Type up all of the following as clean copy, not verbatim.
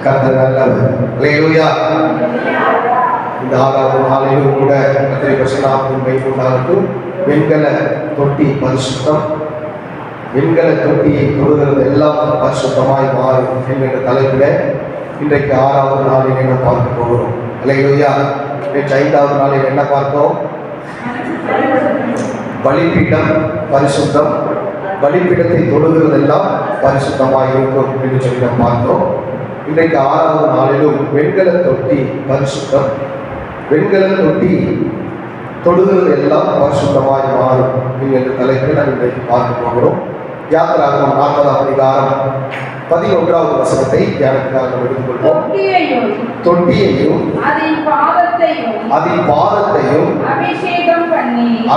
கர்த்தர் நல்லவர். அல்லேலூயா. இந்த 6வது நாளிலும் கூட கர்த்தருடைய பரிசுத்தத்தின் மகிமை உண்டாகட்டும். வெண்கல தொட்டி பரிசுத்தம். வெண்கல தொட்டியை தொடுகிறது எல்லாம் பரிசுத்தமாய் மாறும் என்கிற தலைப்பில் இன்றைக்கு 6வது நாளில் என்ன பார்க்க போகிறோம். அல்லேலூயா. நேற்று 5வது நாளில் என்ன பார்த்தோம்? பலிபீடம் பரிசுத்தம். பலிபீடத்தை தொடுகிறதெல்லாம் பரிசுத்தமாக இருக்கும் என்று சொல்லி நாம் பார்த்தோம். இன்றைக்கு 6வது நாளிலும் வெண்கல தொட்டி பரிசுத்தம். வெண்கல தொட்டி தொடுகிறது எல்லாம் பரிசுத்தமாய் மாறும் என்ற தலைப்பில் நாம் இன்றைக்கு பார்க்க போகிறோம். யாத்திராகமம் 40ஆம் அதிகாரம் 11வது வசனத்தை தியானத்திற்காக நாம் எடுத்துக்கொள்வோம். தொட்டியையும் அதின் பாதத்தையும்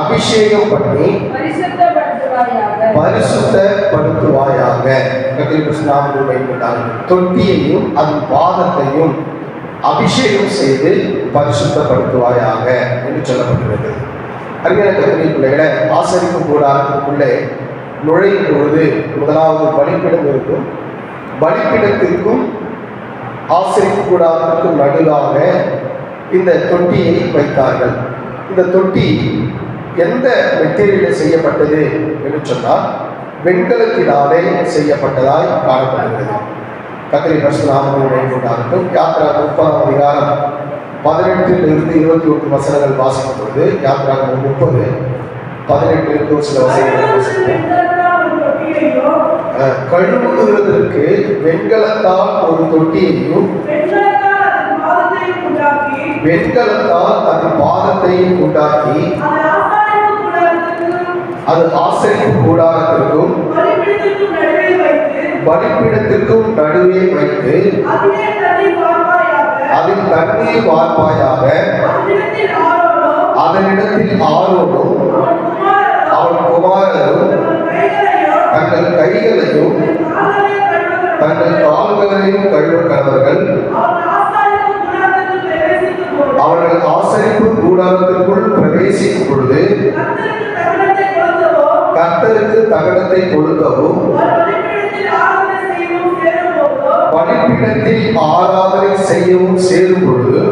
அபிஷேகம் பண்ணி பரிசுத்தப்படுத்துவாயாக. தொட்டியையும் அதன் பாதத்தையும் அபிஷேகம் செய்து பரிசுத்தப்படுத்துவாயாக என்று சொல்லப்பட்டுள்ளது. அருமையான கர்த்தருடைய பிள்ளைகளை, ஆசரிப்பு கூடாரத்திற்குள்ளே நுழையும் பொழுது முதலாவது பலிபீடம் இருக்கும். பலிபீடத்திற்கும் ஆசரிப்பு கூடாரத்திற்கும் நடுவாக இந்த தொட்டியை வைத்தார்கள். இந்த தொட்டி எந்த மெட்டீரியலில் செய்யப்பட்டது என்று சொன்னால் வெண்கலத்தினாலே செய்யப்பட்டதாய் காணப்படுகிறது. கர்த்தருடைய பரிசுத்த நாமத்திற்கு மகிமை. யாத்திராகமம் 30ஆம் அதிகாரம் 18லிருந்து 21 வசனங்கள் வாசிக்கும் பொழுது, யாத்திராகமம் 30 18 சில வசனங்கள் வாசிப்போம். கழுவுகிறதற்கு வெண்கலத்தால் ஒரு தொட்டியையும் வெண்கலத்தால் அதன் பாதத்தையும் உண்டாக்கி அது ஆசரிப்பு கூடாரத்திற்கும் பலிபீடத்திற்கும் நடுவே வைத்து அதில் தண்ணீர் வார்ப்பாயாக. அதனிடத்தில் ஆரோனும் அவன் குமாரரும் தங்கள் கைகளையும் தங்கள் கால்களையும் கழுவ கடவர்கள். அவர்கள் ஆசரிப்பு கூடாரத்திற்குள் பிரவேசிக்கும் பொழுது கர்த்தருக்கு தகனத்தை கொளுத்தவும் பலிபீடத்தில் ஆராதனை செய்யவும் சேரும் பொழுது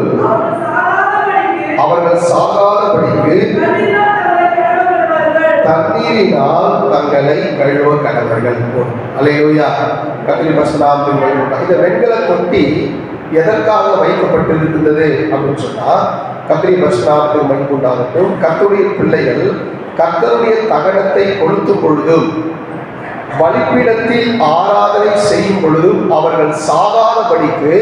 அவர்கள் சாகாதபடிக்கு தண்ணீரினால் தங்களை கழுவ கடவர்கள். அல்லேலூயா. கர்த்தருடைய பரிசுத்த நாமத்திற்கு மகிமை. இந்த வெண்கல தொட்டி எதற்காக வைக்கப்பட்டிருக்கின்றது அப்படின்னு சொன்னா, கர்த்தருடைய பரிசுத்த நாமத்திற்கு மகிமை உண்டாகட்டும். கர்த்தருடைய பிள்ளைகள் கர்த்தருடைய தகனத்தை கொளுத்தும் பொழுதும் பலிபீடத்தில் ஆராதனை செய்யும் பொழுதும் அவர்கள் சாகாதபடிக்கு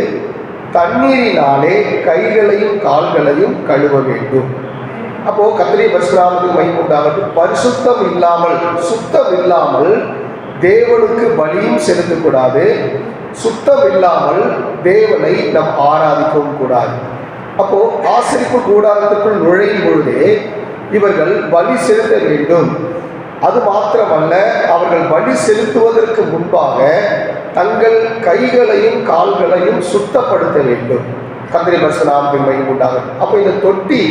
தண்ணீரினாலே கைகளையும் கால்களையும் கழுவ வேண்டும். அப்போ கர்த்தருடைய பரிசுத்த நாமத்திற்கு மகிமை உண்டாகட்டும். பரிசுத்தம் இல்லாமல், சுத்தம் இல்லாமல் தேவனுக்கு பலியும் செலுத்தக்கூடாது. சுத்தம் இல்லாமல் தேவனை நாம் ஆராதிக்கவும் கூடாது. அப்போ ஆசரிப்பு கூடாரத்திற்குள் நுழையும் பொழுதே இவர்கள் பலி செலுத்த வேண்டும். அது மாத்திரமல்ல, அவர்கள் பலி செலுத்துவதற்கு முன்பாக தங்கள் கைகளையும் கால்களையும் சுத்தப்படுத்த வேண்டும். கர்த்தருடைய பரிசுத்த நாமத்திற்கு மகிமை உண்டாகட்டும். அப்போ இந்த தொட்டி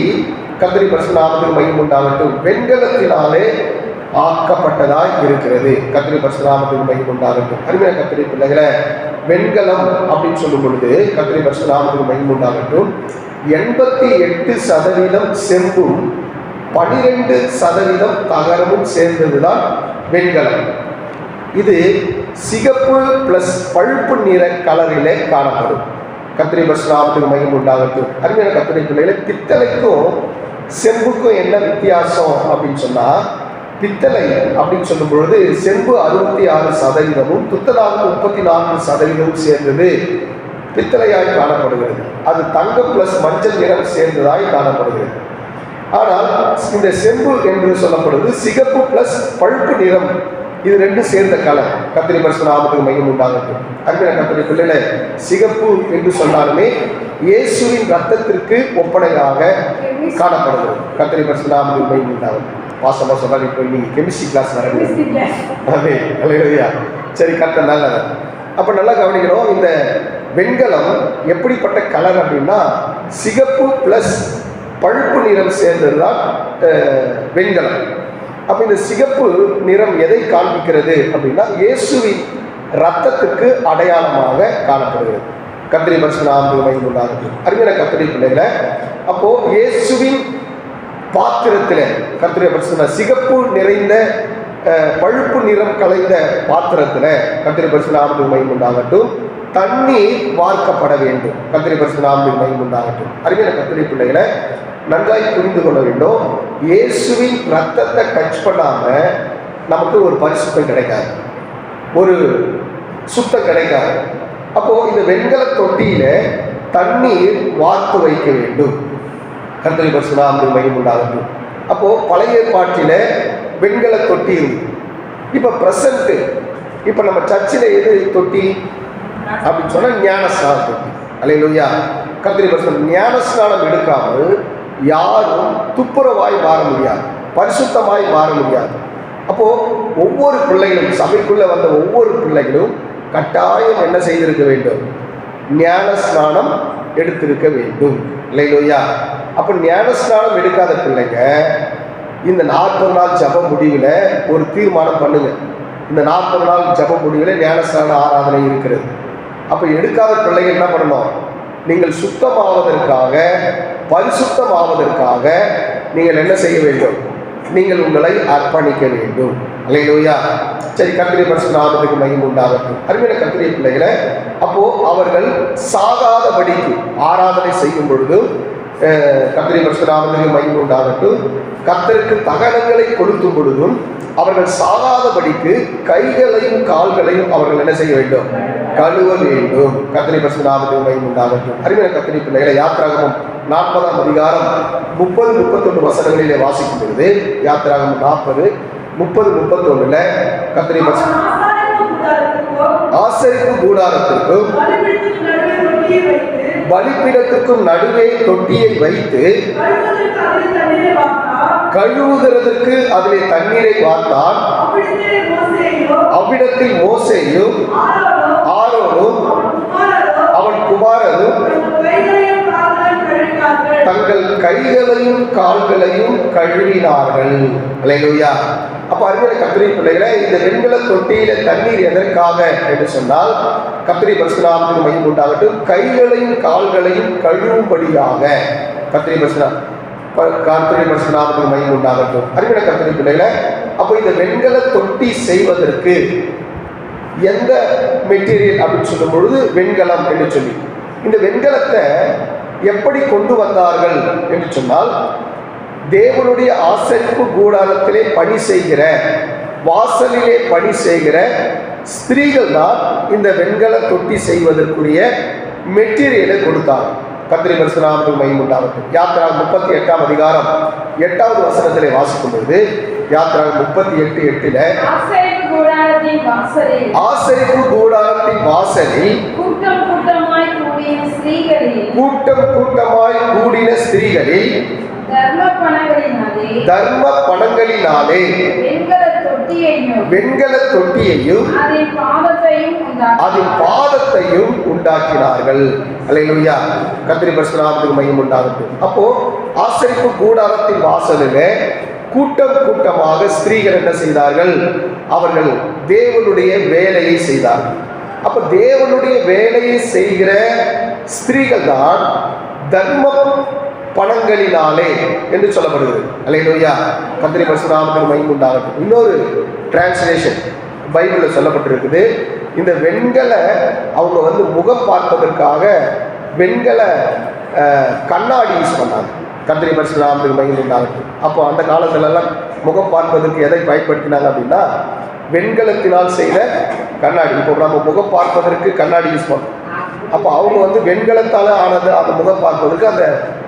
கர்த்தருடைய பரிசுத்த நாமத்திற்கு மகிமை உண்டாகட்டும் வெண்கலத்தினாலே ஆக்கப்பட்டதாய் இருக்கிறது. கர்த்தருடைய பரிசுத்த நாமத்திற்கு மகிமை உண்டாகட்டும். அருமையான கர்த்தருடைய பிள்ளைகளை, வெண்கலம் அப்படின்னு சொல்லும் பொழுது கர்த்தருடைய பரிசுத்த நாமத்திற்கு மகிமை உண்டாகட்டும் 88% செம்பும் 12% தகரமும் சேர்ந்ததுதான் வெண்கலம். இது சிகப்பு பிளஸ் பழுப்பு நிற கலரிலே காணப்படும். கர்த்தருடைய பரிசுத்த நாமத்திற்கு மகிமை உண்டாகட்டும். அருமையான கர்த்தருடைய பிள்ளைகளை, பித்தளைக்கும் செம்புக்கும் என்ன வித்தியாசம் அப்படின்னு சொன்னா, பித்தளை அப்படின்னு சொல்லும் பொழுது செம்பு 66%, துத்தநாகம் 34% சேர்ந்தது பித்தளையாய் காணப்படுகிறது. அது தங்கம் பிளஸ் மஞ்சள் நிறம் சேர்ந்ததாய் காணப்படுகிறது. ஆனால் இந்த செம்பு என்று சொல்லப்படுவது சிகப்பு பிளஸ் பழுப்பு நிறம், இது ரெண்டும் சேர்ந்த கலர். கர்த்தருடைய பரிசுத்த நாமத்திற்கு மகிமை உண்டாகட்டும். அருமையான கர்த்தருடைய பிள்ளைகளே, சிகப்பு என்று சொன்னாலுமே இயேசுவின் ரத்தத்திற்கு ஒப்பனையாக காணப்படுகிறது. கர்த்தருடைய பரிசுத்த நாமத்திற்கு மகிமை உண்டாகட்டும். வாசமா சொன்னாலும் இப்போ நீங்க கெமிஸ்ட்ரி கிளாஸ் நடக்குது. சரி, கர்த்தர் நல்லவர். அப்ப நல்லா கவனிக்கணும். இந்த வெண்கலம் எப்படிப்பட்ட கலர் அப்படின்னா சிகப்பு பிளஸ் பழுப்பு நிறம் சேர்ந்ததுதான் வெண்கலம். அப்போ இந்த சிகப்பு நிறம் எதை காண்பிக்கிறது அப்படின்னா இயேசுவின் இரத்தத்துக்கு அடையாளமாக காணப்படுகிறது. கர்த்தருடைய பரிசுத்த நாமத்துக்கு மகிமை உண்டாகட்டும். அருமையான கர்த்தருடைய பிள்ளைகளை, அப்போ இயேசுவின் பாத்திரத்தில் கர்த்தருடைய பரிசுத்த சிகப்பு நிறைந்த பழுப்பு நிறம் கலைந்த பாத்திரத்தில் கர்த்தருடைய பரிசுத்த நாமத்துக்கு மகிமை உண்டாகட்டும் தண்ணீர் வார்க்கப்பட வேண்டும். கர்த்தருடைய பரிசுத்த நாமத்துக்கு மகிமை உண்டாகட்டும். அருமையான கர்த்தருடைய பிள்ளைகளை, நன்றாய் புரிந்து கொள்ள வேண்டும். இயேசுவின் ரத்தத்தை டச் பண்ணாம நமக்கு ஒரு பரிசுத்தம் கிடைக்காது, ஒரு சுத்தம் கிடைக்காது. அப்போ இந்த வெண்கல தொட்டியில தண்ணீர் வார்த்து வைக்க வேண்டும். கர்த்தருடைய பரிசுத்த நாமத்துக்கு மகிமை உண்டாகட்டும். அப்போ பழைய ஏற்பாட்டில வெண்கல தொட்டி இருக்கு. இப்ப பிரசன்ட், இப்ப நம்ம சர்ச்சில் எது தொட்டி அப்படின்னு சொன்னா ஞானஸ்நான தொட்டி. அல்லேலூயா. கர்த்தருடைய பரிசுத்த ஞானஸ்நானம் எடுக்காமல் யாரும் துப்புரவாய் மாற முடியாது, பரிசுத்தமாய் மாற முடியாது. அப்போ ஒவ்வொரு பிள்ளைகளும், சபைக்குள்ள வந்த ஒவ்வொரு பிள்ளைகளும் கட்டாயம் என்ன செய்திருக்க வேண்டும்? ஞானஸ்நானம் எடுத்திருக்க வேண்டும். அல்லேலூயா. அப்போ ஞானஸ்நானம் எடுக்காத பிள்ளைங்க இந்த 40 நாள் ஜப முடிவில் ஒரு தீர்மானம் பண்ணுங்க. இந்த 40 நாள் ஜப முடிவில் ஞானஸ்நான ஆராதனை இருக்கிறது. அப்போ எடுக்காத பிள்ளைங்க என்ன பண்ணணும்? நீங்கள் சுத்தமாவதற்காக, பரிசுத்தமாவதற்காக நீங்கள் என்ன செய்ய வேண்டும்? நீங்கள் உங்களை அர்ப்பணிக்க வேண்டும். அல்லேலூயா. சரி, கர்த்தருடைய பரிசுத்த நாமத்துக்கு மகிமை உண்டாகட்டும். அருமையான கர்த்தருடைய பிள்ளைகளை, அப்போ அவர்கள் சாகாதபடிக்கு ஆராதனை செய்யும் பொழுது கர்த்தருடைய பரிசுத்த நாமத்துக்கு மகிமை உண்டாகட்டும். கர்த்தருக்கு தகனங்களை கொடுக்கும் பொழுதும் அவர்கள் சாகாதபடிக்கு கைகளையும் கால்களையும் அவர்கள் என்ன செய்ய வேண்டும்? கழுவ வேண்டும். கர்த்தருடைய பரிசுத்த நாமத்துக்கு மகிமை உண்டாகட்டும். அருமையான கர்த்தருடைய பிள்ளைகளை, யாத்திராகமம் 40ஆம் அதிகாரம் 30-31 வசனங்களிலே வாசிக்கும் பொழுது, யாத்திராகமம் 40-30-31 கர்த்தருடைய ஆசரிப்பு கூடாரத்திற்கும் பலிபீடத்திற்கும் நடுவே தொட்டியை வைத்து கழுவுகிறதற்கு அதிலே தண்ணீரை வார்த்தான். அவ்விடத்தில் மோசேயும் ஆரோனும் அவன் குமாரரும் தங்கள் கைகளையும் கால்களையும் கழுவினார்கள். அல்லேலூயா. அப்ப அருமையான கர்த்தருடைய பிள்ளைகளை, இந்த வெண்கல தொட்டியில தண்ணீர் எதற்காக என்று சொன்னால், கர்த்தருடைய பரிசுத்த நாமத்துக்கு மகிமை உண்டாகட்டும், கைகளையும் கால்களையும் கழுவும்படியாக. கர்த்தருடைய பரிசுத்த நாமத்துக்கு மகிமை உண்டாகட்டும். அருமையான கர்த்தருடைய பிள்ளைகளை, அப்போ இந்த வெண்கல தொட்டி செய்வதற்கு எந்த மெட்டீரியல் அப்படின்னு சொல்லும் பொழுது வெண்கலம் என்று சொல்லி, இந்த வெண்கலத்தை எப்படி கொண்டு வந்தார்கள் என்று சொன்னால், தேவனுடைய ஆசரிப்பு கூடாரத்திலே பணி செய்கிற, வாசலிலே பணி செய்கிற ஸ்திரீகள் தான் இந்த வெண்கல தொட்டி செய்வதற்குரிய மெட்டீரியலை கொடுத்தாங்க. கர்த்தருடைய பரிசுத்த நாமத்துக்கு மகிமை உண்டாகட்டும். யாத்திராகமம் 38ஆம் அதிகாரம் 8வது வசனத்திலே வாசிக்கும் பொழுது, யாத்திராகமம் 38:8 ஆசரிப்பு கூடாரத்தின் வாசலில் கூட்டம் கூட்டமாய் கூடின ஸ்திரீகளில் தர்ம பணங்களினாலே வெண்கல தொட்டியையும் அதன் பாதத்தையும் உண்டாக்கினார்கள். அல்லேலூயா. கர்த்தருடைய பரிசுத்த நாமத்துக்கு மகிமை உண்டாகட்டும். அப்போ ஆசரிப்பு கூடாரத்தின் வாசலிலே கூட்டம் கூட்டமாக ஸ்திரீகள் என்ன செய்தார்கள்? அவர்கள் தேவனுடைய வேலையை செய்தார்கள். அப்ப தேவனுடைய வேலையை செய்கிற ஸ்திரீகள் தான் தர்ம பணங்களினாலே என்று சொல்லப்படுகிறது. அல்லேலூயா. கர்த்தருடைய பரிசுத்த நாமத்துக்கு மகிமை உண்டாகட்டும். இன்னொரு டிரான்ஸ்லேஷன் பைபிளில் சொல்லப்பட்டிருக்குது, இந்த வெண்கல அவங்க முகம் பார்ப்பதற்காக வெண்கல கண்ணாடி யூஸ் பண்ணாங்க. கர்த்தருடைய பரிசுத்த நாமத்துக்கு மகிமை உண்டாகட்டும். அப்போ அந்த காலத்திலெல்லாம் முகம் பார்ப்பதற்கு எதை பயன்படுத்தினாங்க அப்படின்னா, வெண்கலத்தினால் செய்த கண்ணாடி. இப்போ நம்ம முகம் பார்ப்பதற்கு கண்ணாடி யூஸ் பண்ணோம். அப்போ அவங்க வெண்கலத்தால் ஆனது அந்த முகம் பார்ப்பதற்கு அந்த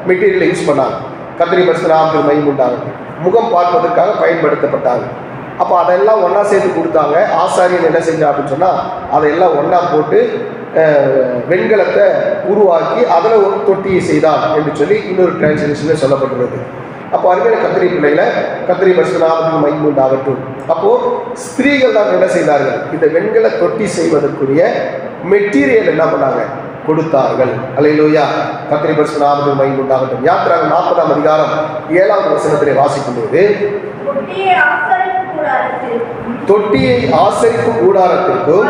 மெட்டீரியலை யூஸ் பண்ணாங்க. கர்த்தருடைய பரிசுத்த நாமத்துக்கு மகிமை உண்டாகட்டும். முகம் பார்ப்பதற்காக பயன்படுத்தப்பட்டாங்க. அப்போ அதெல்லாம் ஒன்றா சேர்த்து கொடுத்தாங்க. ஆசாரியன் என்ன செஞ்சா அப்படின்னு சொன்னால், அதையெல்லாம் ஒன்றா போட்டு வெண்கலத்தை உருவாக்கி அதில் ஒரு தொட்டியை செய்தான் என்று சொல்லி இன்னொரு டிரான்ஸ்லேஷனில் சொல்லப்பட்டுள்ளது. அப்போ அருமையான கர்த்தருடைய பிள்ளைகளை, கர்த்தருடைய பரிசுத்த நாமத்துக்கு மகிமை உண்டாகட்டும். அப்போது ஸ்திரீகள் தான் என்ன செய்தார்கள்? இந்த வெண்கல தொட்டி செய்வதற்குரிய மெட்டீரியல் என்ன பண்ணாங்க? கொடுத்தார்கள். அல்லேலூயா. கர்த்தருடைய பரிசுத்த நாமத்துக்கு மகிமை உண்டாகட்டும். யாத்திராகமம் 40ஆம் அதிகாரம் 7வது வசனத்திலே வாசிக்கும் போது, தொட்டியை ஆசரிக்கும் கூடாரத்திற்கும்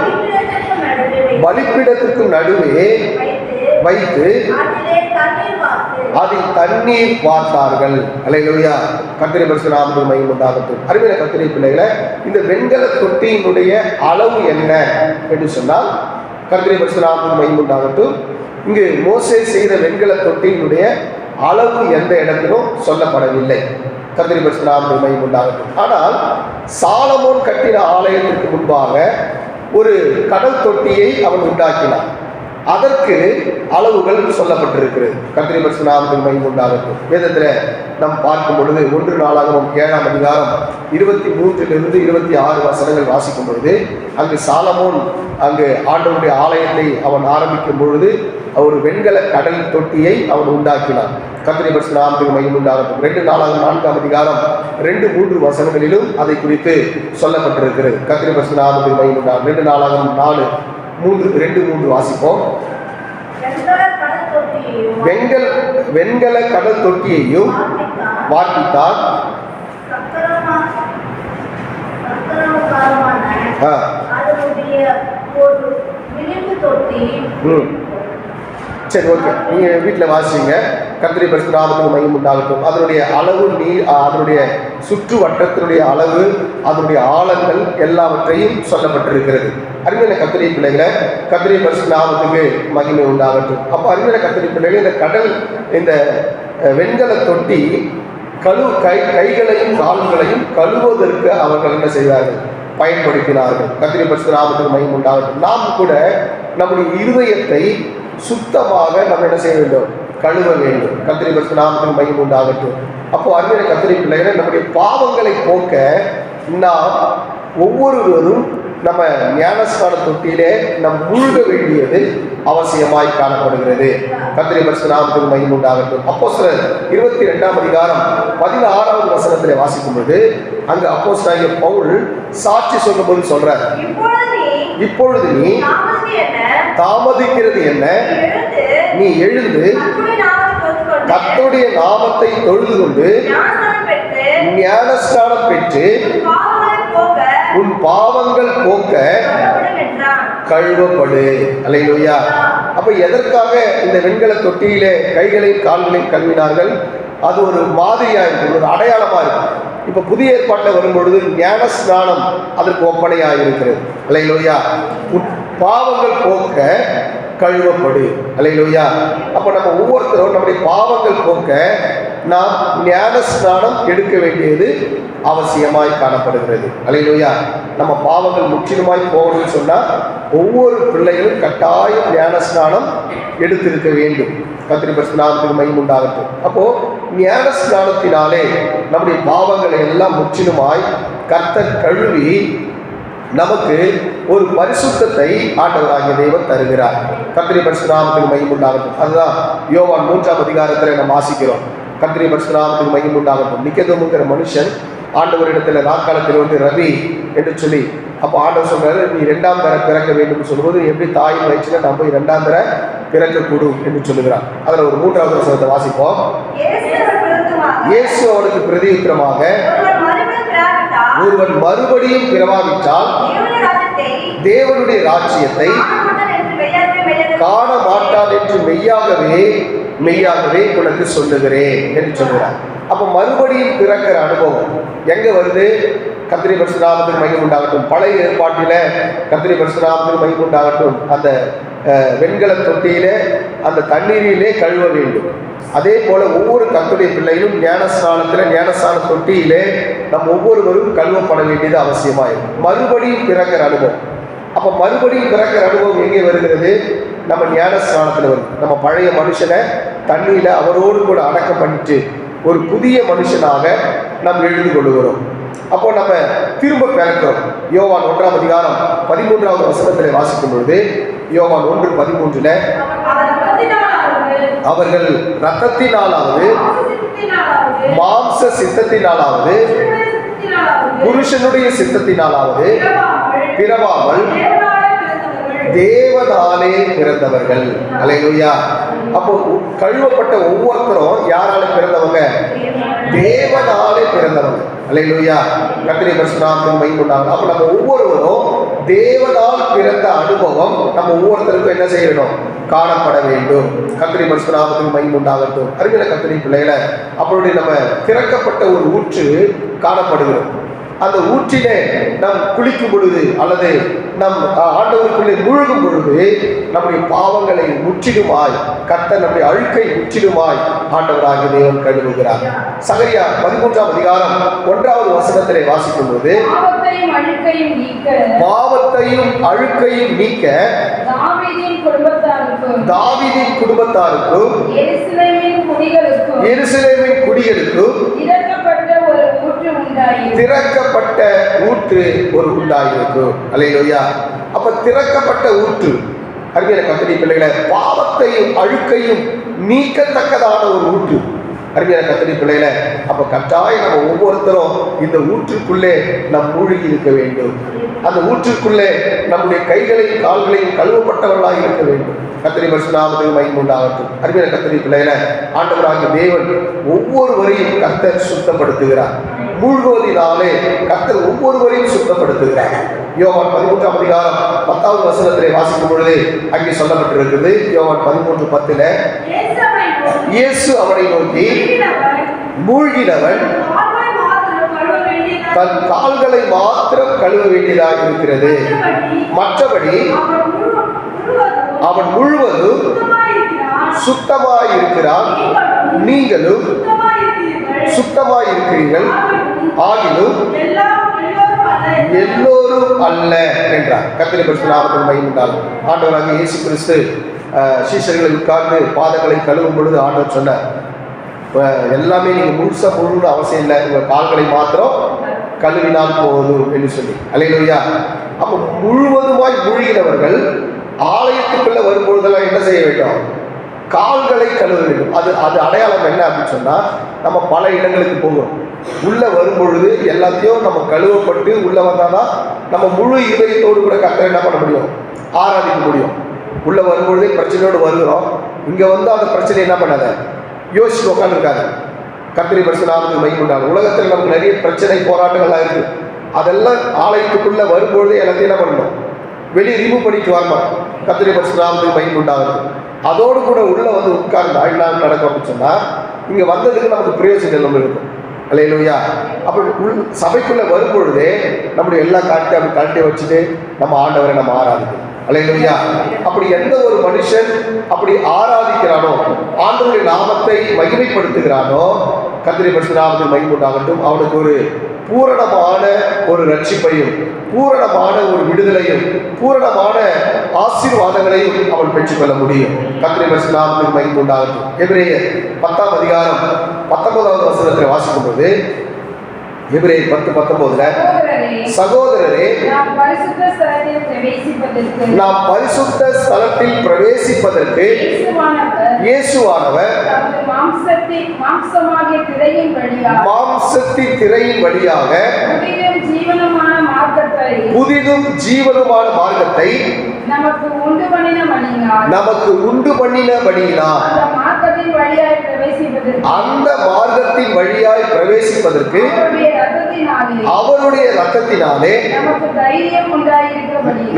பலிபீடத்திற்கும் நடுவே வைத்து அதில் தண்ணீர் வார்த்தார்கள். அல்லேலூயா. கர்த்தருடைய பரிசுத்த நாமத்துக்கு மகிமை உண்டாகட்டும். அருமையான கர்த்தருடைய பிள்ளைகளே, இந்த வெண்கல தொட்டியினுடைய அளவு என்ன என்று சொன்னால், கர்த்தருடைய பரிசுத்த நாமத்துக்கு மகிமை உண்டாகட்டும், இங்கு மோசே செய்த வெண்கல தொட்டியினுடைய அளவு எந்த இடத்திலும் சொல்லப்படவில்லை. கர்த்தருடைய பரிசுத்த நாமத்துக்கு மகிமை உண்டாகட்டும். ஆனால் சாலமோன் கட்டின ஆலயத்திற்கு முன்பாக ஒரு கடல் தொட்டியை அவன் உண்டாக்கினான். அதற்கு அளவுகள் சொல்லப்பட்டிருக்கிறது. கர்த்தருடைய பரிசுத்த நாமத்துக்கு மகிமை உண்டாகட்டும். வேதத்தில் நாம் பார்க்கும் பொழுது 1 நாளாகமம் 7ஆம் அதிகாரம் 23 to 26 வசனங்கள் வாசிக்கும் பொழுது, அங்கு சாலமோன் அங்கு ஆண்டவருடைய ஆலயத்தை அவன் ஆரம்பிக்கும் பொழுது ஒரு வெண்கல கடல் தொட்டியை அவன் உண்டாக்கினான். கர்த்தருடைய பரிசுத்த நாமத்துக்கு மகிமை உண்டாகட்டும். 2 நாளாகமம் 4ஆம் அதிகாரம் 2-3 வசனங்களிலும் அதை குறித்து சொல்லப்பட்டிருக்கிறது. கர்த்தருடைய பரிசுத்த நாமத்துக்கு மகிமை உண்டாகட்டும். 2 நாளாகமம் 4:2-3 வாசிப்போம். வெண்கல கடல் தொட்டியையும் வார்ப்பித்தார். சரி, ஓகே, நீங்க வீட்டில் வாசிங்க. கர்த்தருடைய பரிசுத்த நாமத்துக்கு மகிமை உண்டாகட்டும். அதனுடைய அளவு, அதனுடைய சுற்று வட்டத்தினுடைய அளவு, அதனுடைய ஆழங்கள் எல்லாவற்றையும் சொல்லப்பட்டிருக்கிறது. அருமையான கர்த்தருடைய பிள்ளைகளை, கர்த்தருடைய பரிசுத்த நாமத்துக்கு மகிமை உண்டாகட்டும். அப்போ அருமையான கர்த்தருடைய பிள்ளைகளை, இந்த கடல், இந்த வெண்கல தொட்டி கைகளையும் கால்களையும் கழுவுவதற்கு அவர்கள் என்ன செய்தார்கள்? பயன்படுத்தினார்கள். கர்த்தருடைய பரிசுத்த நாமத்துக்கு மகிமை உண்டாகட்டும். நாம் கூட நம்முடைய இருதயத்தை சுத்தமாக நம்ம என்ன செய்ய வேண்டும்? கழுவ வேண்டும். கர்த்தருடைய பரிசுத்த நாமத்துக்கு மகிமை உண்டாகட்டும். அப்போ அருமையான கர்த்தருடைய பிள்ளைகளை, நம்முடைய பாவங்களை போக்க நாம் ஒவ்வொருவரும் நம்ம ஞானஸ்நான தொட்டியிலே நம் மூழ்க வேண்டியது அவசியமாய் காணப்படுகிறது. கர்த்தருடைய பரிசுத்த நாமத்துக்கு மகிமை உண்டாகட்டும். அப்போஸ்தலர் 22ஆம் அதிகாரம் 16வது வசனத்திலே வாசிக்கும் பொழுது, அங்கு அப்போஸ்தலனாகிய பவுல் சாட்சி சொல்லும்போது சொல்றார், இப்பொழுது நீ தாமதிக்கிறது என்ன? நீ எழுந்து கர்த்தருடைய நாமத்தை தொழுது கொண்டு ஞானஸ்நானம் பெற்று உன் பாவங்கள் போக்க கழுவப்படு. அல்லேலூயா. அப்ப எதற்காக இந்த வெண்கல தொட்டியிலே கைகளையும் கால்களையும் கழுவினார்கள்? அது ஒரு மாதிரியா இருக்கும், ஒரு அடையாளமா இருக்கும். இப்ப புதிய ஏற்பாட்டில் வரும்பொழுது ஞான ஸ்நானம் அதற்கு ஒப்பனையாக இருக்கிறது. அல்லேலூயா. பாவங்கள் போக்க கழுவப்படு. அல்லேலூயா. அப்ப நம்ம ஒவ்வொருத்தரும் நம்முடைய பாவங்கள் போக்க நாம் ஞான ஸ்நானம் எடுக்க வேண்டியது அவசியமாய் காணப்படுகிறது. அல்லேலூயா. நம்ம பாவங்கள் முற்றிலுமாய் போகணும்னு சொன்னா ஒவ்வொரு பிள்ளைகளும் கட்டாயம் ஞான ஸ்நானம் எடுத்திருக்க வேண்டும். கர்த்தருடைய பரிசுத்த நாமத்துக்கு மகிமை உண்டாகட்டும். அப்போ ஞான ஸ்நானத்தினாலே நம்முடைய பாவங்களை எல்லாம் முற்றிலுமாய் கர்த்தர் கழுவி நமக்கு ஒரு பரிசுத்தத்தை ஆண்டவராகிய தெய்வம் தருகிறார். கர்த்தருடைய பரிசுத்த நாமத்துக்கு மகிமை உண்டாகட்டும். அதுதான் யோவான் 3ஆம் அதிகாரத்தில் நம்ம வாசிக்கிறோம். கர்த்தருடைய பரிசுத்த நாமத்துக்கு மகிமை உண்டாகட்டும். நிக்கதேமுங்கிற மனுஷன் ஆண்டவரிடத்தில் நாட்காலத்தில் வந்து ரவி என்று சொல்லி, அப்போ ஆண்டவர் சொல்றாரு, நீ 2ஆம் தர பிறக்க வேண்டும் சொல்லும்போது, எப்படி தாயின் வயிற்றுல நான் போய் 2ஆம் தர பிறக்கக்கூடும் என்று சொல்லுகிறார். அதில் ஒரு 3வது வசனத்தை வாசிப்போம். இயேசு அவனுக்கு பிரதியுத்தரமாக, ஒருவன் மறுபடியும் பிறவாவிட்டால் தேவனுடைய ராஜ்யத்தை காண மாட்டான் என்று மெய்யாகவே உனக்கு சொல்லுகிறேன் என்று சொல்கிறார். அப்ப மறுபடியும் பிறக்கிற அனுபவம் எங்க வருது? கர்த்தருடைய பரிசுத்த நாமத்துக்கு மகிமை உண்டாகட்டும். பழைய ஏற்பாட்டில கர்த்தருடைய பரிசுத்த நாமத்துக்கு மகிமை உண்டாகட்டும். அந்த வெண்கல தொட்டியிலே அந்த தண்ணீரிலே கழுவ வேண்டும். அதே போல ஒவ்வொரு கர்த்தருடைய பிள்ளைகளும் ஞானஸ்நான தொட்டியிலே நம் ஒவ்வொருவரும் கழுவப்பட வேண்டியது அவசியமாயிருக்கும். மறுபடியும் பிறக்கிற அனுபவம். அப்ப மறுபடியும் பிறக்கிற அனுபவம் எங்கே வருகிறது? நம்ம ஞானஸ்நானத்தில் வருது. நம்ம பழைய மனுஷனை தண்ணியில அவரோடு கூட அடக்கம் பண்ணிட்டு ஒரு புதிய மனுஷனாக நாம் எழுந்து கொள்ளுகிறோம். அப்போ நம்ம திரும்ப பிறக்கிறோம். யோவான் 1ஆம் அதிகாரம் 13வது வசனத்தில் வாசிக்கும் பொழுது, யோவான் 1:13 அவர்கள் இரத்தத்தினாலாவது மாம்ச சித்தத்தினாலாவது புருஷனுடைய சித்தத்தினாலாவது பிறவாமல் தேவனாலே பிறந்தவர்கள். அல்லேலூயா. அப்போ கழுவப்பட்ட ஒவ்வொருத்தரும் யாரால பிறந்தவங்க? தேவனாலே பிறந்தவங்க. அல்லேலூயா. கர்த்தருடைய பரிசுத்த நாமத்துக்கு மகிமை உண்டாகட்டும். அப்ப நம்ம ஒவ்வொருவரும் தேவனால் பிறந்த அனுபவம் நம்ம ஒவ்வொருத்தருக்கும் என்ன செய்யணும்? காணப்பட வேண்டும். கர்த்தருடைய பரிசுத்த நாமத்துக்கு மகிமை உண்டாகட்டும். அருமையான கர்த்தருடைய பிள்ளைகளை, அப்படி நம்ம திறக்கப்பட்ட ஒரு ஊற்று காணப்படுகிறது. அந்த ஊற்றிலே நாம் குளிக்கும் பொழுது அல்லது நம் ஆண்டவருக்குள்ளே மூழ்கும் பொழுது நம்முடைய பாவங்களை முற்றிலுமாய் கர்த்தர் நம்முடைய அழுக்கை முற்றிலுமாய் ஆண்டவராகிய தேவன் கழுவுகிறார். சகரியா 13ஆம் அதிகாரம் 1வது வசனத்திலே வாசிக்கும் போது, பாவத்தையும் அழுக்கையும் நீக்க தாவீதின் குடும்பத்தாருக்கும் எருசலேமின் குடிகளுக்கும் திறக்கப்பட்ட ஊற்று ஒரு உண்டாயிருக்கும். அல்லேலூயா. அப்ப திறக்கப்பட்ட ஊற்று, அருமையான கர்த்தருடைய பிள்ளைகளை, பாவத்தையும் அழுக்கையும் நீக்கத்தக்கதான ஒரு ஊற்று. அருமையான கர்த்தருடைய பிள்ளைகளை, அப்ப கட்டாயம் நம்ம ஒவ்வொருத்தரும் இந்த ஊற்றுக்குள்ளே நம் மூழ்கி இருக்க வேண்டும். அந்த ஊற்றுக்குள்ளே நம்முடைய கைகளையும் கால்களையும் கழுவப்பட்டவர்களாக இருக்க வேண்டும். கர்த்தருடைய பரிசுத்த நாமத்துக்கு மகிமை உண்டாகட்டும். அருமையான கர்த்தருடைய பிள்ளைகளை, ஆண்டவராகிய தேவன் ஒவ்வொருவரையும் கர்த்தர் சுத்தப்படுத்துகிறார். மூழ்குவதினாலே கர்த்தர் ஒவ்வொருவரையும் சுத்தப்படுத்துகிறார். யோவான் 13ஆம் அதிகாரம் 10வது வசனத்திலே வாசிக்கும் பொழுது அங்கே சொல்லப்பட்டிருக்கிறது. யோவான் 13:10 இயேசு அவனை நோக்கி, மூழ்கினவன் தன் கால்களை மாத்திரம் கழுவ வேண்டியதாக இருக்கிறது, மற்றபடி அவன் முழுவதும் சுத்தமாயிருக்கிறான், நீங்களும் சுத்தமாயிருக்கிறீர்கள், ஆகிலும் எல்லோரும் அல்ல என்றார். கர்த்தருடைய பரிசுத்த நாமத்துக்கு மகிமை உண்டாகட்டும். ஆண்டவராகிய இயேசு கிறிஸ்து சீஷர்களை உட்கார்ந்து பாதங்களை கழுவும் பொழுது ஆண்டவர் சொன்னார், எல்லாமே நீங்கள் முழுசா முழுன்னு அவசியம் இல்லை, உங்கள் கால்களை மாத்திரம் கழுவினால் போதும் என்று சொல்லி. அல்லேலூயா. அப்போ முழுவதுமாய் மூழ்கினவர்கள் ஆலயத்துக்குள்ள வரும்பொழுதெல்லாம் என்ன செய்ய வேண்டும்? கால்களை கழுவ வேண்டும். அது அடையாளம் என்ன அப்படின்னு சொன்னா, நம்ம பல இடங்களுக்கு போகிறோம், உள்ள வரும்பொழுது எல்லாத்தையும் நம்ம கழுவப்பட்டு உள்ள வந்தாதான் நம்ம முழு இதயத்தோடு கூட கர்த்தரை என்ன பண்ண முடியும்? ஆராதிக்க முடியும். உள்ள வரும்பொழுதே பிரச்சனையோடு வருகிறோம், இங்க வந்து அந்த பிரச்சனை என்ன பண்ணாத யோசிச்சு உட்காந்துருக்காங்க. கர்த்தருடைய பரிசுத்த நாமத்துக்கு மகிமை உண்டாகட்டும். உலகத்தில் நமக்கு நிறைய பிரச்சனை போராட்டங்கள்லாம் இருக்கு. அதெல்லாம் ஆலயத்துக்குள்ள வரும்பொழுதே எல்லாத்தையும் என்ன பண்ணணும்? வெளியே ரிமூவ் பண்ணிட்டு வரணும். கர்த்தருடைய பரிசுத்த நாமத்துக்கு மகிமை உண்டாகட்டும். அதோடு கூட உள்ள வந்து உட்கார்ந்தா என்ன நடக்கும் அப்படின்னு சொன்னா, இங்க வந்ததுக்கு நமக்கு பிரயோஜனம் நம்ம இருக்கும். அல்லேலூயா. அப்படி சபைக்குள்ள வரும்பொழுதே நம்முடைய எல்லா காட்டி அப்படி கழட்டி வச்சுட்டு நம்ம ஆண்டவரை நம்ம ஆராதிக்கணும். அல்லேலூயா. அப்படி எந்த ஒரு மனுஷன் அப்படி ஆராதிக்கிறானோ, ஆண்டவருடைய நாமத்தை மகிமைப்படுத்துகிறானோ, கர்த்தருடைய பரிசுத்த நாமத்துக்கு மகிமை உண்டாகட்டும், அவனுக்கு ஒரு பூரணமான ஒரு ரட்சிப்பையும் பூரணமான ஒரு விடுதலையும் பூரணமான ஆசீர்வாதங்களையும் அவன் பெற்றுக்கொள்ள முடியும். கர்த்தருடைய பரிசுத்த நாமத்துக்கு மகிமை உண்டாகட்டும். எபிரேயர் 10ஆம் அதிகாரம் 19வது வசனத்தை வாசிக்கும் போது, எபிரேயர் 10:19 சகோதரரே, நாம் பரிசுத்த ஸ்தலத்தில் பிரவேசிப்பதற்கு இயேசுவானவர் மாம்சத்தின் திரையின் வழியாக புதிதும் ஜீவனுமான மார்க்கத்தை நமக்கு உண்டு பண்ணினபடியினால் அந்த மார்க்கத்தின் வழியாய் பிரவேசிப்பதற்கு அவருடைய இரத்தத்தினாலே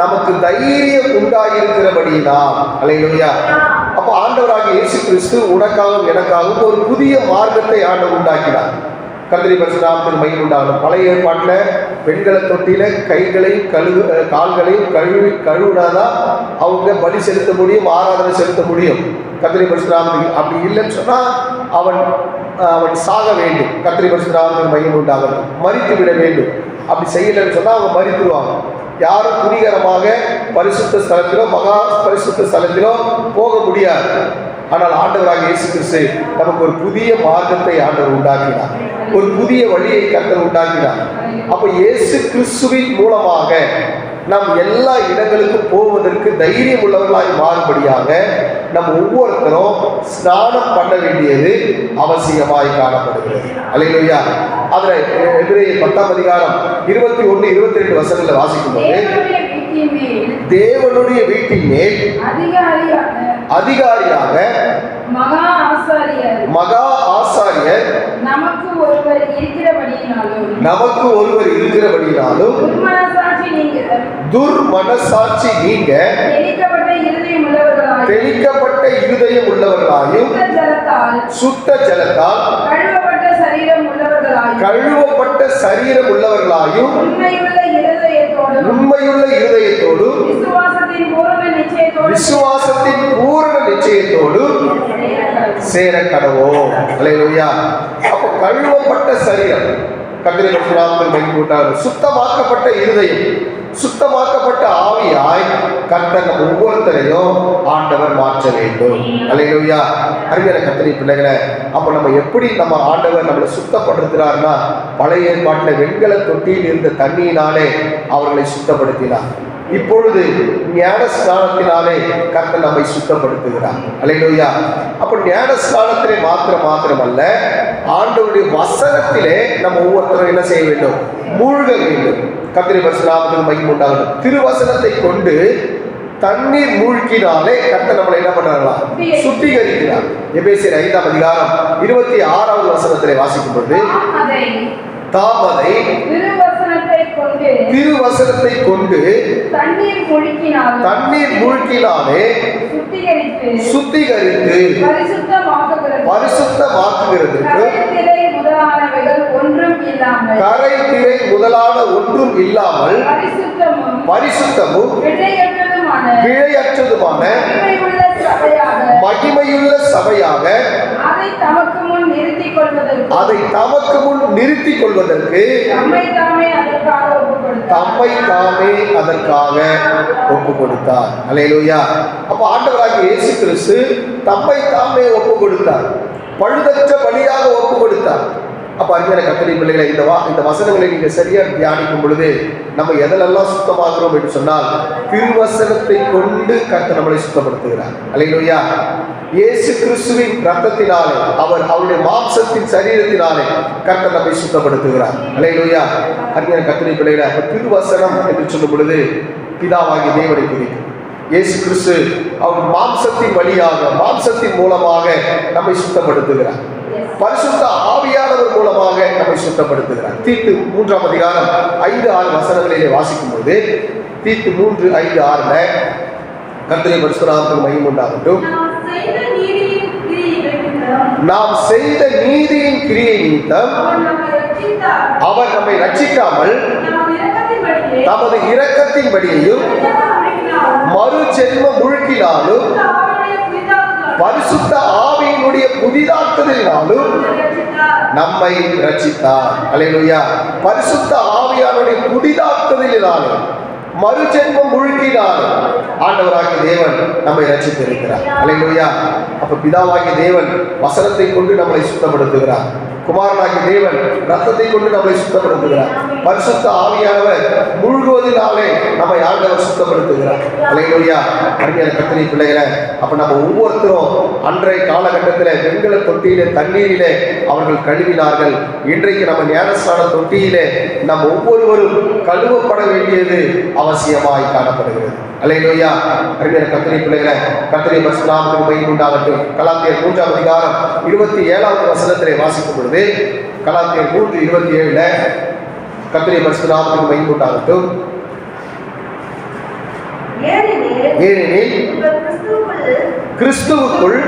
நமக்கு தைரியம் உண்டாயிருக்கிறபடியினால். அல்லேலூயா. அப்ப ஆண்டவராகிய இயேசு கிறிஸ்து உனக்காகவும் எனக்காகவும் ஒரு புதிய மார்க்கத்தை ஆண்டவர் உண்டாக்கினார். கர்த்தருடைய பரிசுத்த நாமத்துக்கு மகிமை உண்டாகட்டும். பழைய ஏற்பாட்டில் பெண்களை தொட்டில கைகளையும் கால்களையும் கழுவினாதான் அவங்க பலி செலுத்த முடியும், ஆராதனை செலுத்த முடியும். கர்த்தருடைய பரிசுத்த நாமத்துக்கு அப்படி இல்லைன்னு சொன்னா அவன் சாக வேண்டும். கர்த்தருடைய பரிசுத்த நாமத்துக்கு மகிமை உண்டாகட்டும். மரித்து விட வேண்டும். அப்படி செய்யலைன்னு சொன்னா அவங்க மரித்துருவாங்க. யாரும் துணிகரமாக பரிசுத்த ஸ்தலத்திலோ மகா பரிசுத்த ஸ்தலத்திலோ போக முடியாது. ஆனால் ஆண்டவராகிய இயேசு கிறிஸ்து நமக்கு ஒரு புதிய மார்க்கத்தை ஆண்டவர் உண்டாக்கினார், ஒரு புதிய வழியை கர்த்தர் உண்டாக்கினார். அப்ப இயேசு கிறிஸ்துவின் மூலமாக நாம் எல்லா இடங்களுக்கும் போவதற்கு தைரியம் உள்ளவர்களாய் மாறுபடியாக நம் ஒவ்வொருத்தரும் ஸ்நானம் பண்ண வேண்டியது அவசியமாய் காணப்படுகிறது. அல்லேலூயா. அதுல எபிரேயர் 10ஆம் அதிகாரம் 21, 22 வசனங்களை வாசிக்கும் போது, தேவனுடைய வீட்டின் மேல் அதிகாரியாக மகா ஆசாரியர் நமக்கு ஒருவர் இருக்கிறபடியினாலும் துர்மனசாட்சி நீங்க தெளிக்கப்பட்ட இருதயம் உள்ளவர்களாயும் சுத்த ஜலத்தால் கழுவப்பட்ட சரீரம் உள்ளவர்களாயும் உண்மையுள்ள இருதயத்தோடு விசுவாசத்தின் பூரண நிச்சயத்தோடு சேர கடவோம். அல்லேலூயா. அப்போ கழுவப்பட்ட சரீரம் கர்த்தருடைய நாமத்தில் மகிமைப்பட்டார். சுத்தமாக்கப்பட்ட இருதயம், சுத்தமாக்கப்பட்ட ஆவியாய் கர்த்தர் நம்ம ஒவ்வொருத்தரையும் ஆண்டவர் மாற்ற வேண்டும். அல்லேலூயா. அருமையான கர்த்தருடைய பிள்ளைகளை, அப்போ நம்ம எப்படி நம்ம ஆண்டவர் நம்மளை சுத்தப்படுத்துகிறார்னா, பழைய ஏற்பாட்டில் வெண்கல தொட்டியில் இருந்த தண்ணியினாலே அவர்களை சுத்தப்படுத்தினார். இப்பொழுது ஞான ஸ்நானத்தினாலே கர்த்தர் நம்மை சுத்தப்படுத்துகிறார். அல்லேலூயா. அப்போ ஞான ஸ்நானத்திலே மாத்திரமல்ல, ஆண்டவருடைய வசனத்திலே நம்ம ஒவ்வொருத்தரும் என்ன செய்ய வேண்டும்? மூழ்க வேண்டும். கர்த்தருடைய பரிசுத்தநாமத்துக்கு மகிமை உண்டாகட்டும். திருவசனத்தை கொண்டு தண்ணீர் மூழ்கினாலே கர்த்தர் நம்மளை என்ன பண்றாங்களா? சுத்திகரிக்கிறார். எபேசியர் 5ஆம் அதிகாரம் 26வது வசனத்திலே வாசிக்கும் பொழுது, தாம் அதை திருவசனத்தை கொண்டு தண்ணீர் மூழ்கினாலே சுத்திகரித்து பரிசுத்தமாக்குகிறதற்கு கரை திரை முதலான ஒன்றும் இல்லாமல் பரிசுத்தமும் பிழையற்றதுமான மகிமையுள்ள சபையாக அதை தமக்கு முன் நிறுத்திக் கொள்வதற்கு தம்மை தாமே அதற்காக ஒப்பு கொடுத்தார். அல்லேலூயா. அப்ப ஆண்டவராகிய இயேசு கிறிஸ்து தம்மை தாமே ஒப்பு கொடுத்தார், பழுதற்ற பலியாக ஒப்பு கொடுத்தார். அப்ப அருமையான கர்த்தருடைய பிள்ளைகளை, இந்த வசனங்களை நீங்க சரியா தியானிக்கும் பொழுது நம்ம எதெல்லாம் சுத்தமாகிறோம் என்று சொன்னால், திருவசனத்தை கொண்டு கர்த்தர் நம்மளை சுத்தப்படுத்துகிறார். அல்லேலூயா. இயேசு கிறிஸ்துவின் ரத்தத்தினாலே, அவருடைய மாம்சத்தின் சரீரத்தினாலே கர்த்தர் நம்மை சுத்தப்படுத்துகிறார். அல்லேலூயா. அருமையான கர்த்தருடைய பிள்ளைகளை, அப்ப திருவசனம் என்று சொல்லும் பொழுது பிதாவாகிய தேவனை குறிக்கும். இயேசு கிறிஸ்து அவர் மாம்சத்தின் வழியாக, மாம்சத்தின் மூலமாக நம்மை சுத்தப்படுத்துகிறார். பரிசுத்த ஆவியானவர் மூலமாக நம்மை சுத்தப்படுத்துகிறார். தீத்து 3ஆம் அதிகாரம் 5-6 வசனங்களிலே வாசிக்கும் போது, தீத்து 3:5-6 கர்த்தருடைய பரிசுத்த நாமத்துக்கு மகிமை உண்டாகட்டும். நாம் செய்த நீதியின் கிரியை நிமித்தம் அவர் நம்மை ரட்சிக்காமல் தமது இரக்கத்தின்படியையும் மறு ஜென்ம முழுக்கினாலும் பரிசுத்த ஆவியினுடைய புதிதாக்குதலினாலும் நம்மை ரட்சித்தார். அல்லேலூயா. பரிசுத்த ஆவியானுடைய புதிதாக்குதலினாலும் மறுஜென்மம் முழுக்கினாலும் ஆண்டவராகிய தேவன் நம்மை ரட்சித்திருக்கிறார். அல்லேலூயா. அப்ப பிதாவாகிய தேவன் வசனத்தை கொண்டு நம்மளை சுத்தப்படுத்துகிறார். குமாரனாகிய தேவன் ரத்தத்தை கொண்டு நம்மை சுத்தப்படுத்துகிறார். பரிசுத்த ஆவியானவர் முழுகுவதினாலே நம்மை ஆண்டவர் சுத்தப்படுத்துகிறார். அல்லேலூயா. அருமையான கர்த்தருடைய பிள்ளைகளை, அப்ப நம்ம ஒவ்வொருத்தரும் அன்றைய காலகட்டத்தில் வெண்கல தொட்டியிலே தண்ணீரிலே அவர்கள் கழுவினார்கள். இன்றைக்கு நம்ம ஞானஸ்நான தொட்டியிலே நம்ம ஒவ்வொருவரும் கழுவப்பட வேண்டியது அவசியமாய் காணப்படுகிறது. அல்லேலூயா. அருமையான கர்த்தருடைய பிள்ளைகளை, கர்த்தருடைய பரிசுத்த நாமத்துக்கு மகிமை உண்டாகட்டும். கலாத்தியர் 3ஆம் அதிகாரம் 27வது வசனத்திலே வாசிக்கும் பொழுது, கலாத்தியர் 3:27 கர்த்தருடைய பரிசுத்த நாமத்துக்கு மகிமை உண்டாகட்டும். ஏனெனில் கிறிஸ்துவுக்குள்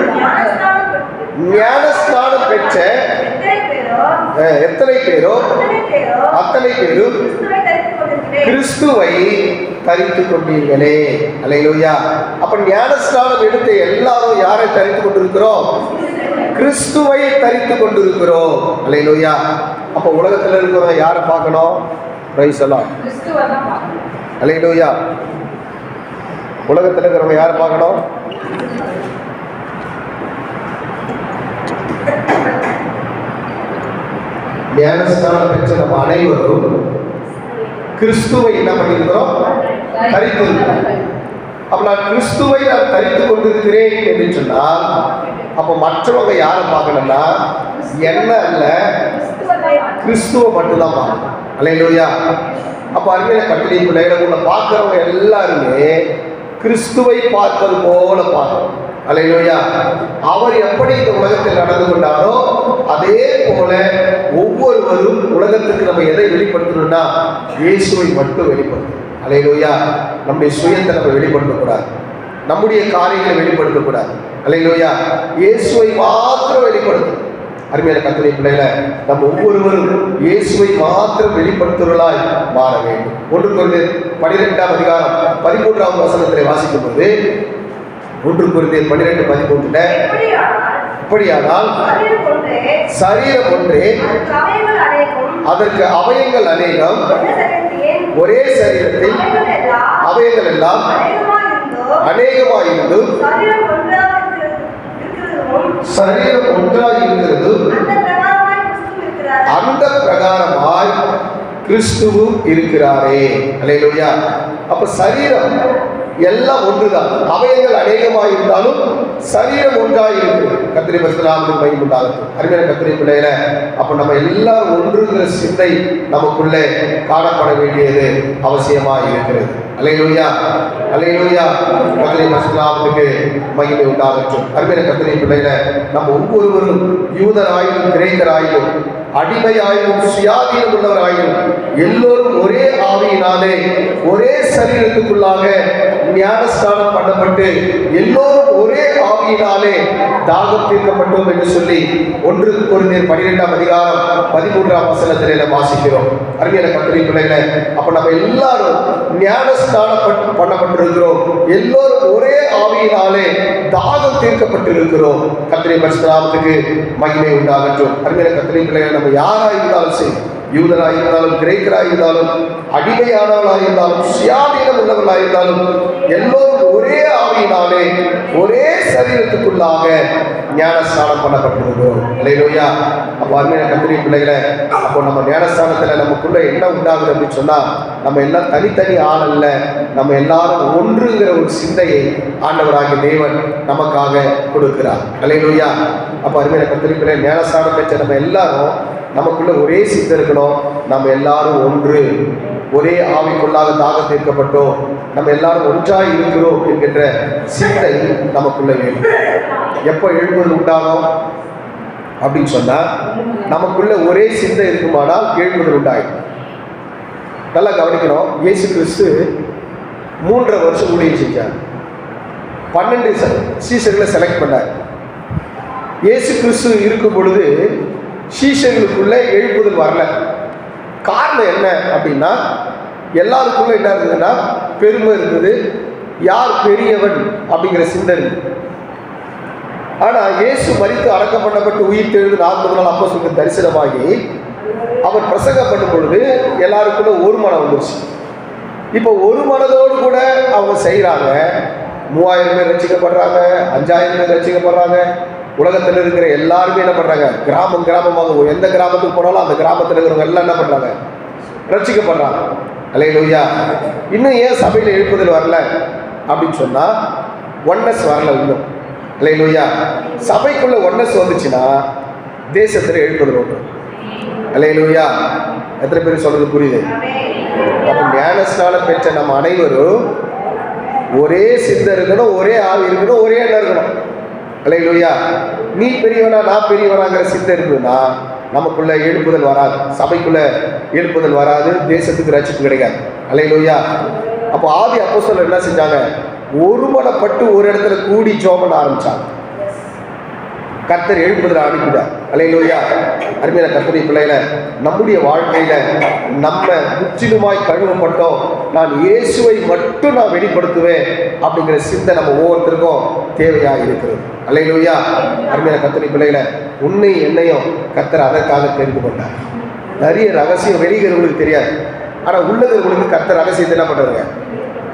ஞானஸ்நானம் பெற்ற எத்தனை பேரோ அத்தனை பேரும் கிறிஸ்துவை தரித்துக் கொண்டீர்களே. அல்லேலூயா. அப்ப ஞானஸ்நானம் எடுத்து எல்லாரும் யாரை தரித்துக் கொண்டிருக்கிறோம்? கிறிஸ்துவை தரித்துக் கொண்டிருக்கிறோம். அல்லேலூயா. அப்ப உலகத்தில் இருக்கிறவங்க யாரை பார்க்கணும்? பிரைஸ் எல்லாம். அல்லேலூயா. உலகத்தில் இருக்கிறவங்க யாரை பார்க்கணும்? ஞானஸ்நானம் பெற்ற நம்ம அனைவரும் கிறிஸ்துவை என்ன பண்ணியிருக்கிறோம்? தரித்திருக்கிறோம். அப்ப நான் கிறிஸ்துவை நான் தரித்துக் கொண்டிருக்கிறேன் என்று சொன்னால், அப்ப மற்றவங்க யாரை பார்க்கணும்னா என்ன அல்ல, கிறிஸ்துவை மட்டும்தான் பார்க்கணும். அல்லேலூயா. அப்ப அருமையான கர்த்தருடைய பிள்ளைகளை உள்ள பார்க்கிறவங்க எல்லாருமே கிறிஸ்துவை பார்ப்பது போல பார்க்கணும். அல்லேலூயா. அவர் எப்படி இந்த உலகத்தில் நடந்து கொண்டாரோ அதே போல ஒவ்வொருவரும் உலகத்துக்கு நம்ம எதை வெளிப்படுத்தணும்னா இயேசுவை மட்டும் வெளிப்படுத்தணும். அல்லேலூயா. நம்முடைய சுயத்தை நம்ம வெளிப்படுத்தக்கூடாது, நம்முடைய காரியங்களை வெளிப்படுத்தக்கூடாது. அல்லேலூயா. இயேசுவை மாத்திரம் வெளிப்படுத்தணும். அருமையான கர்த்தருடைய பிள்ளைகளை, நம்ம ஒவ்வொருவரும் இயேசுவை மாத்திரம் வெளிப்படுத்துவர்களாய் மாற வேண்டும். 1 கொரிந்தியர் 12ஆம் அதிகாரம் 13ஆம் வசனத்திலே வாசிக்கும் போது 1 கொரிந்தியர் 12:13 இப்படியானால் சரீரம் ஒன்றே, அதற்கு அவயங்கள் அநேகம், ஒரே சரீரத்தில் அவயங்கள் எல்லாம் அநேகமாயிருந்தும் சரீரம் ஒன்றாக இருக்கிறது, அந்த பிரகாரமாய் கிறிஸ்துவும் இருக்கிறாரே. அல்லேலூயா. அப்ப சரீரம் எல்லாம் ஒன்றுதான், அவயங்கள் அநேகமாக இருந்தாலும் சரீரம் ஒன்றாக இருக்கிறது. கர்த்தருடைய பரிசுத்த நாமத்துக்கு மகிமை உண்டாகட்டும். அருமையான கர்த்தருடைய பிள்ளைகளே, அப்ப நம்ம எல்லாரும் ஒன்றுங்கிற சிந்தை நமக்குள்ளே காணப்பட வேண்டியது அவசியமாக இருக்கிறது. அல்லேலூயா. அல்லேலூயா. கர்த்தருடைய பரிசுத்த நாமத்துக்கு மகிமை உண்டாகட்டும். அருமையான கர்த்தருடைய பிள்ளைகளே, நம்ம ஒவ்வொருவரும் யூதராயினும் கிரேக்கராயினும் அடிமையாயினும் சுயாதீனம் உள்ளவராயினும் எல்லோரும் ஒரே ஆவியினாலே ஒரே சரீரத்துக்குள்ளாக ஞானஸ்நானம் பண்ணப்பட்டு எல்லோரும் ஒரே ஆவியினாலே தாகம் தீர்க்கப்பட்டோம் என்று சொல்லி 1 கொரிந்தியர் 12ஆம் அதிகாரம் 13ஆம் வசனத்திலே வாசிக்கிறோம். அருமையான கர்த்தருடைய பிள்ளைகளே, அப்ப நம்ம எல்லாரும் ஞானஸ்நானம் பண்ணப்பட்டிருக்கிறோம், எல்லோரும் ஒரே ஆவியினாலே தாகம் தீர்க்கப்பட்டிருக்கிறோம். கர்த்தருடைய பரிசுத்த நாமத்துக்கு மகிமை உண்டாகட்டும். அருமையான கர்த்தருடைய பிள்ளைகளை, நம்ம யாராக இருந்தாலும் சரி, யூதராக இருந்தாலும் கிரேக்கராக இருந்தாலும் அடிமையானவர்களாக இருந்தாலும் சுயாதீனம் உள்ளவர்களாக இருந்தாலும் எல்லோரும் ஒரே ஆவியினாலே ஒரே சரீரத்துக்குள்ளாக ஞானஸ்நானம் பண்ணப்பட்டிருக்கிறோம். அல்லேலூயா. அப்போ அருமையான கர்த்தருடைய பிள்ளைகளை, அப்போ நம்ம ஞானஸ்நானத்தில் நமக்குள்ள என்ன உண்டாகுது அப்படின்னு சொன்னா, நம்ம எல்லாம் தனித்தனி ஆள் அல்ல, நம்ம எல்லாரும் ஒன்றுங்கிற ஒரு சிந்தையை ஆண்டவராகிய தேவன் நமக்காக கொடுக்கிறார். அல்லேலூயா. அப்போ அருமையான கர்த்தருடைய பிள்ளைகளை, ஞானஸ்நானம் பெற்ற நம்ம எல்லாரும் நமக்குள்ள ஒரே சிந்தை இருக்கணும். நம்ம எல்லாரும் ஒன்று, ஒரே ஆவிக்குள்ளாக தாகம் தீர்க்கப்பட்டோம், நம்ம எல்லாரும் ஒன்றாய் இருக்கிறோம் என்கின்ற சிந்தை நமக்குள்ள வேண்டும். எப்போ எழுப்புதல் உண்டாகும் அப்படின்னு சொன்னா, நமக்குள்ள ஒரே சிந்தை இருக்குமானால் எழுப்புதல் உண்டாகும். நல்லா கவனிக்கணும். இயேசு கிறிஸ்து 3.5 வருஷம் ஊழியம் செஞ்சார். 12 சீஷர்களை செலக்ட் பண்ணார். இயேசு கிறிஸ்து இருக்கும் பொழுது சீஷர்களுக்குள்ள எழுப்புதல் வரல. காரணம் என்ன அப்படின்னா, எல்லாருக்குள்ள என்ன இருந்ததுன்னா பெருமை இருந்தது, யார் பெரியவன் அப்படிங்கிற சிந்தை இருந்தது. ஆனால் இயேசு மரித்து அடக்கம் பண்ணப்பட்டு உயிர் தெழுந்து 40 நாள் அப்போஸ்தலருக்கு தரிசனமாகி அவர் பிரசங்கம் பண்ணும் பொழுது எல்லாருக்குள்ள ஒரு மனம் வந்துருச்சு. இப்போ ஒரு மனதோடு கூட அவங்க செய்கிறாங்க. 3000 பேர் ரசிக்கப்படுறாங்க, 5000 பேர் ரசிக்கப்படுறாங்க. உலகத்தில் இருக்கிற எல்லாருமே என்ன பண்ணுறாங்க, கிராமம் கிராமமாக எந்த கிராமத்துக்கு போனாலும் அந்த கிராமத்தில் இருக்கிறவங்க எல்லாம் என்ன பண்ணுறாங்க, ரட்சிக்கப்படுறாங்க. அல்லேலூயா. இன்னும் ஏன் சபையில் எழுப்புதல் வரல அப்படின்னு சொன்னால், ஒன்னஸ் வரல இன்னும். அல்லேலூயா. சபைக்குள்ள ஒன்னஸ் வந்துச்சுன்னா தேசத்தில் எழுப்புதல் வரும். அல்லேலூயா. எத்தனை பேர் சொல்றது புரியுது? அப்போ ஞானஸ்நானம் பெற்ற நம்ம அனைவரும் ஒரே சிந்தை இருக்கணும், ஒரே ஆவி இருக்கணும், ஒரே எண்ணம் இருக்கணும். அல்லேலூயா. நீ பெரியவனா நான் பெரியவனாங்கிற சிந்தை இருந்ததுன்னா நமக்குள்ள எழுப்புதல் வராது, சபைக்குள்ள எழுப்புதல் வராது, தேசத்துக்கு ரட்சிப்பு கிடைக்காது. அல்லேலூயா. அப்போ ஆதி அப்போஸ்தலர் என்ன செஞ்சாங்க, ஒருமனப்பட்டு ஒரு இடத்துல கூடி ஜெபம் பண்ண ஆரம்பிச்சாங்க. கர்த்தர் எழுப்புதல் அனுப்பிட்டார். அல்லேலூயா. அருமையான கர்த்தருடைய பிள்ளைகளை, நம்முடைய வாழ்க்கையில நம்ம முற்றிலுமாய் கழுவப்பட்டோம், நான் இயேசுவை மட்டும் நான் வெளிப்படுத்துவேன் அப்படிங்கிற சிந்தை நம்ம ஒவ்வொருத்தருக்கும் தேவையாக இருக்கிறது. அல்லேலூயா. அருமையான கர்த்தருடைய பிள்ளைகளை, உன்னை என்னையும் கர்த்தர் அதற்காக தெரிந்து கொண்டார். நிறைய ரகசியம் வெளிகிறவங்களுக்கு தெரியாது, ஆனால் உள்ளவர்களுக்கு கர்த்தர் ரகசியத்தை என்ன பண்ணுறாங்க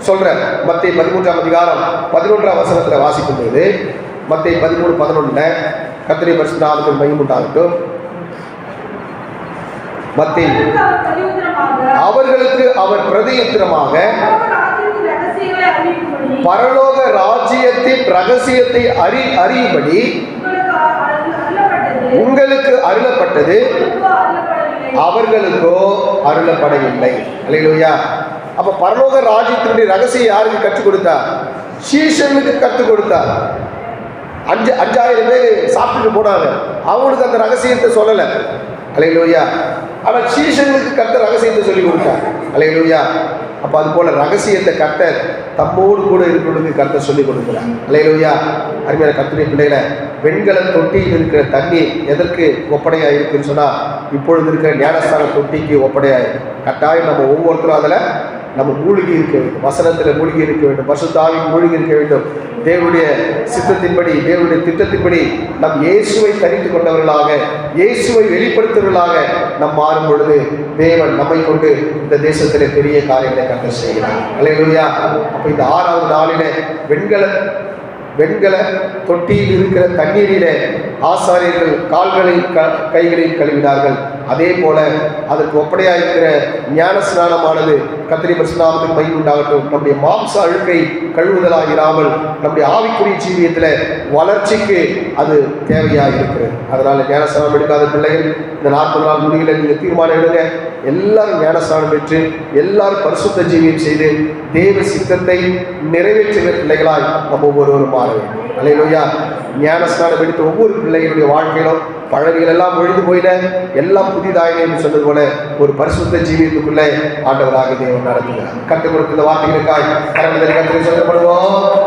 சொல்ற. மத்தேயு 13ஆம் அதிகாரம் 11ஆம் வசனத்தில் வாசிக்கும் போது, மத்தேயு 13:11 கர்த்தருடைய பரிசுத்த நாமத்துக்கு மகிமை உண்டாகட்டும். மத்தேயு அவர்களுக்கு அவர் பிரதியுத்தரமாக பரலோக ராஜ்யத்தின் ரகசியத்தை அறியும்படி உங்களுக்கு அருளப்பட்டது, அவர்களுக்கோ அருளப்படவில்லை. அல்லேலூயா. அப்ப பரலோக ராஜ்யத்தினுடைய ரகசியம் யாருக்கு கற்றுக் கொடுத்தார்? சீஷனுக்கு கற்றுக் கொடுத்தார். 5000 பேர் சாப்பிட்டுட்டு போனாங்க, அவங்களுக்கு அந்த ரகசியத்தை சொல்லலை. அல்லேலூயா. ஆனால் சீஷனுக்கு கர்த்தர் ரகசியத்தை சொல்லி கொடுத்தார். அல்லேலூயா. அப்போ அது போல ரகசியத்தை கர்த்தர் தம்மோடு கூட இருக்கிறவங்களுக்கு கர்த்தர் சொல்லி கொடுக்கிறார். அல்லேலூயா. அருமையான கர்த்தருடைய பிள்ளைகளை, வெண்கல தொட்டியில் இருக்கிற தண்ணீர் எதற்கு ஒப்படையா இருக்குன்னு சொன்னா, இப்பொழுது இருக்கிற ஞானஸ்தான தொட்டிக்கு ஒப்படையா இருக்கு. கட்டாயம் நம்ம ஒவ்வொருத்தரும் அதில் நம்ம மூழ்கி இருக்க வேண்டும், வசனத்தில் மூழ்கி இருக்க வேண்டும், பரிசுத்தாவியில் மூழ்கி இருக்க வேண்டும். தேவனுடைய சித்தத்தின்படி, தேவனுடைய திட்டத்தின்படி நம் இயேசுவை தரித்து கொண்டவர்களாக, இயேசுவை வெளிப்படுத்துவர்களாக நம் மாறும் பொழுது தேவன் நம்மை கொண்டு இந்த தேசத்திலே பெரிய காரியங்களை கர்த்தர் செய்கிறார். அல்லேலூயா. அப்போ இந்த 6வது நாளிலே வெண்கல தொட்டியில் இருக்கிற தண்ணீரிலே ஆசாரியர்கள் கால்களையும் கைகளையும் கழுவினார்கள். அதே போல அதற்கு ஒப்படையாக இருக்கிற ஞான ஸ்நானமானது கர்த்தருடைய பரிசுத்தநாமத்துக்கு மகிமை உண்டாகட்டும், நம்முடைய மாம்ச அழுக்கை கழுவுதலாகிறாமல் நம்முடைய ஆவிக்குரிய ஜீவியத்தில் வளர்ச்சிக்கு அது தேவையாக இருக்கிறது. அதனால் ஞானஸ்நானம் எடுக்காத பிள்ளைகள் இந்த 40 நாள் முடிவில் நீங்கள் தீர்மானம் எடுங்க. எல்லாரும் ஞானஸ்நானம் பெற்று எல்லாரும் பரிசுத்த ஜீவியம் செய்து தேவ சித்தத்தை நிறைவேற்றுகிற பிள்ளைகளாய் நம்ம ஒவ்வொருவரும் மாற வேண்டும். அல்லேலூயா. ஞானஸ்நானம் எடுத்த ஒவ்வொரு பிள்ளைகளுடைய வாழ்க்கையிலும் பழவிகள் எல்லாம் ஒழிந்து போயிட, எல்லாம் புதிதாயினே என்று சொன்னது போல ஒரு பரிசுத்த ஜீவியத்துக்குள்ளே ஆண்டவராக தேவன் நடத்துகிறார். கற்றுக் கொடுத்த வார்த்தைகளுக்காய் கரங்களை சொல்லப்படுவோம்.